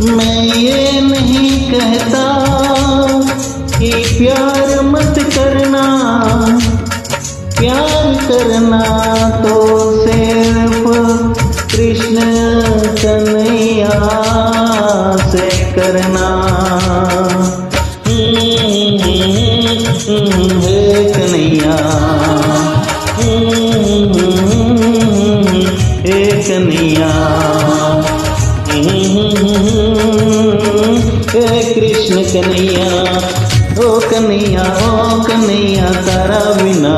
मैं ये नहीं कहता कि प्यार मत करना, प्यार करना तो सिर्फ कृष्ण कन्हैया से करना। हे कन्हैया, हे कन्हैया, हे कृष्ण कन्हैया, ओ कन्हैया, ओ कन्हैया तारा बिना,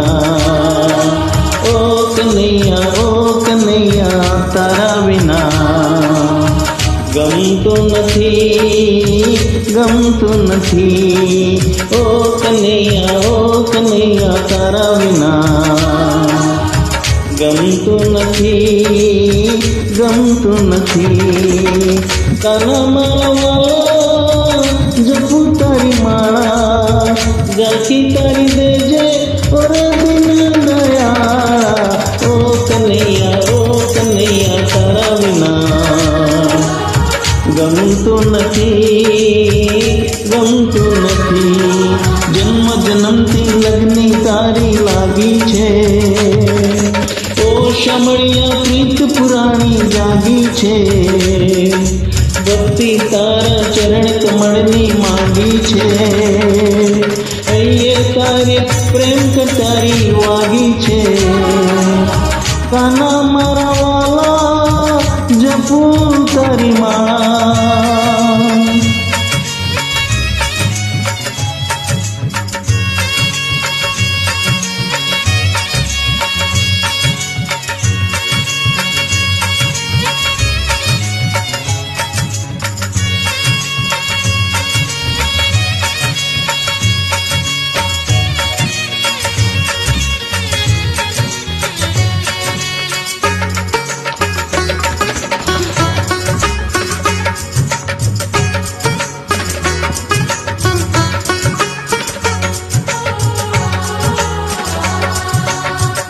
ओ कन्हैया, ओ कन्हैया तारा बिना गम तो નથી, गम तो નથી, ओ कन्हैया तारा बिना गम तो નથી, गम तो નથી। કાના મારા વાલા જપુ તારી માળા, જાકી તારી દેજે ઓરે દિન દયાળા, ઓ કન્હૈયા તારા વિના ગમતું નથી, ગમતું નથી। જન્મ જન્મથી લગ્ની તારી લાગી છે, ઓ શામળિયા પ્રીત પુરાણી જાગી છે। ભક્તિ તારા ચરણ કમળની માંગી છે, અહીંયા તારે પ્રેમ કટારી વાગી છે। કાના મારા વાલા જપુ તારી માળા।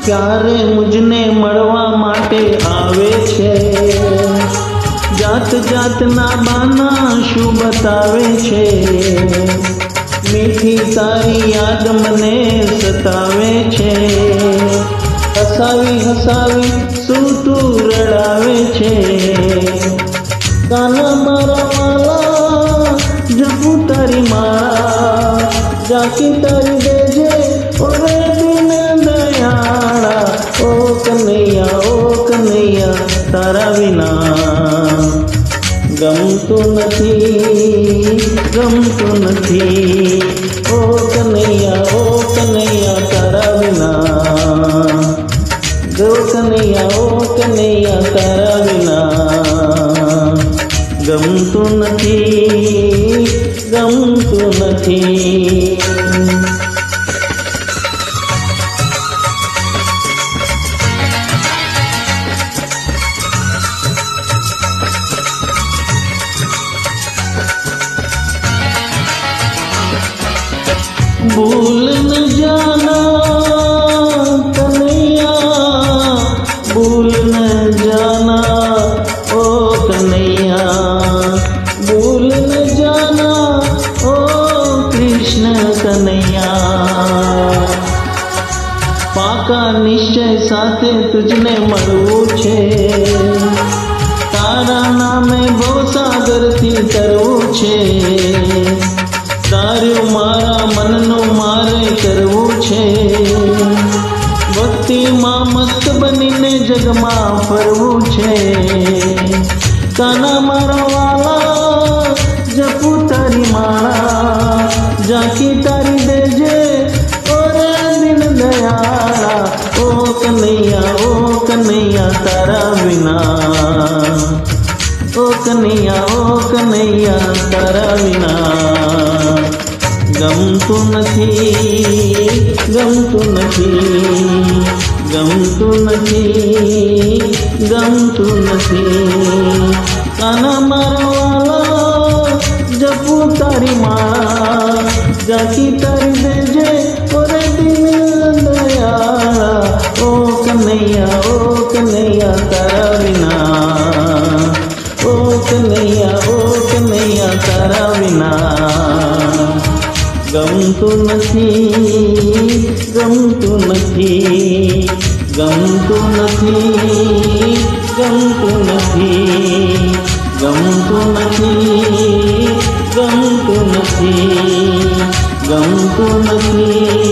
ક્યારે મુજને મળવા માટે આવે છે, જાત જાતના બાના શું બતાવે છે। મીઠી તારી યાદ મને સતાવે છે, હસાવી હસાવી શું તું રડાવે છે। કાના મારા વાલા જપુ તારી માળા, જાકી તારી દેજે ઓરે દિન દયાળા, ઓ કન્હૈયા તારા વિના ગમતું નથી, ગમતું નથી। ઓ કન્હૈયા તારા વિના, ઓ કન્હૈયા તારા વિના ગમતું નથી, ગમતું નથી। भूल न जाना कन्हैया, भूल न जाना ओ कन्हैया, भूल न जाना ओ कृष्ण कन्हैया। पाका निश्चय साथे तुझने મળવું છે, તારા નામે ભવસાગરથી તરવું છે। તારું મારા મનનું મારે કરવું છે, ભક્તિમાં મસ્ત બનીને જગમાં ફરવું છે। કાના મારા વાલા જપુ તારી માળા, જાકી તારી દેજે ઓરે દિન દયાળા, ઓ કન્હૈયા તારા વિના, ઓ કન્હૈયા તારા વિના ગમતું નથી, ગમતું નથી, ગમતું નથી, ગમતું નથી। કાના મારા વાલા જપુ તારી માળા, જાકી તારી દેજે ઓરે દિન દયાળા, ઓ કન્હૈયા તારા વિના, ઓ કન્હૈયા ગમતું નથી, ગમતું નથી, ગમતું નથી, ગમતું નથી, ગમતું નથી, ગમતું નથી, ગમતું નથી.